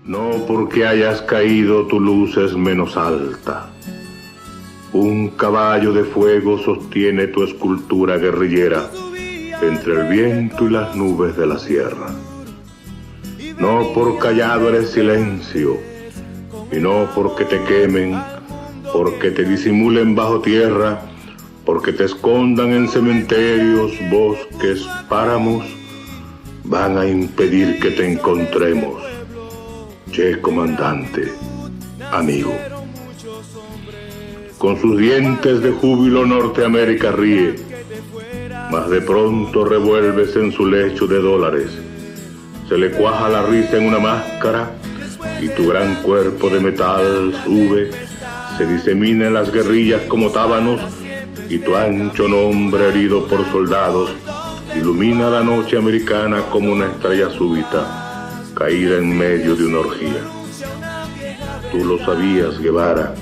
No porque hayas caído tu luz es menos alta. Un caballo de fuego sostiene tu escultura guerrillera entre el viento y las nubes de la sierra. No por callado eres silencio, y no porque te quemen, porque te disimulen bajo tierra, porque te escondan en cementerios, bosques, páramos, van a impedir que te encontremos. Che, comandante, amigo. Con sus dientes de júbilo Norteamérica ríe, mas de pronto revuelves en su lecho de dólares. Se le cuaja la risa en una máscara y tu gran cuerpo de metal sube, se disemina en las guerrillas como tábanos y tu ancho nombre herido por soldados ilumina la noche americana como una estrella súbita caída en medio de una orgía. Tú lo sabías, Guevara,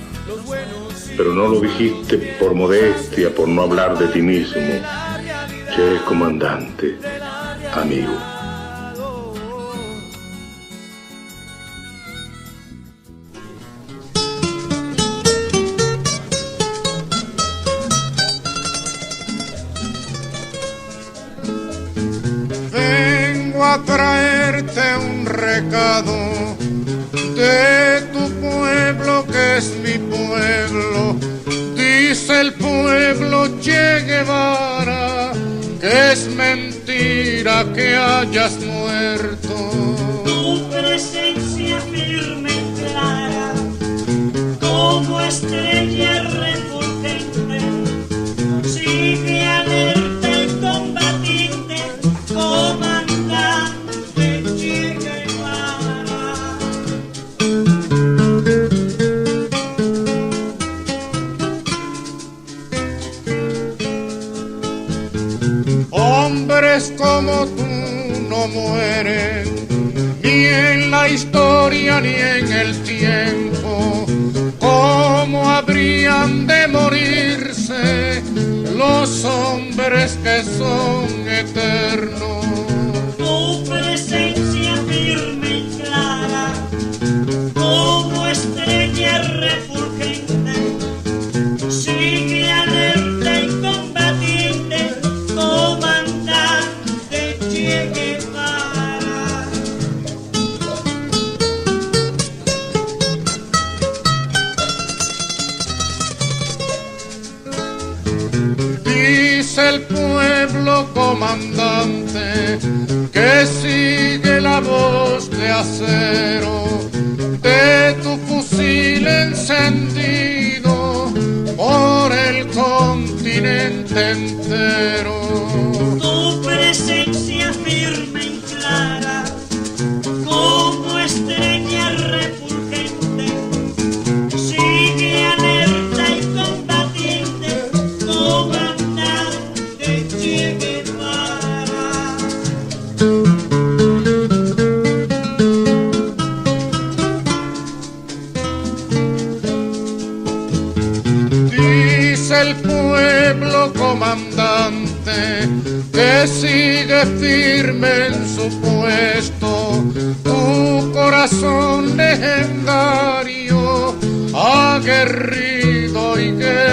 pero no lo dijiste por modestia, por no hablar de ti mismo. Che, comandante, amigo. Vengo a traerte un recado de tu pueblo que es mi pueblo. Dice el pueblo Che Guevara que es mentira que hayas muerto. Tu presencia firme y clara como estrella refulgente sigue alerta y combatiente, comandante Che Guevara. Hombres como tú no mueren, ni en la historia ni en el tiempo. ¿Cómo habrían de morirse los hombres que son eternos? Tu presencia firme y clara como estrella refulgente sigue alerta y combatiente, comandante Che Guevara. Dice el pueblo, comandante, que sigue la voz de acero de tu fusil encendido por el continente entero. Tu presencia firme y clara como estrella refulgente sigue alerta y combatiente, comandante Che Guevara. Dice el pueblo, comandante, que sigue firme en su puesto. Tu corazón legendario, aguerrido y guerrero.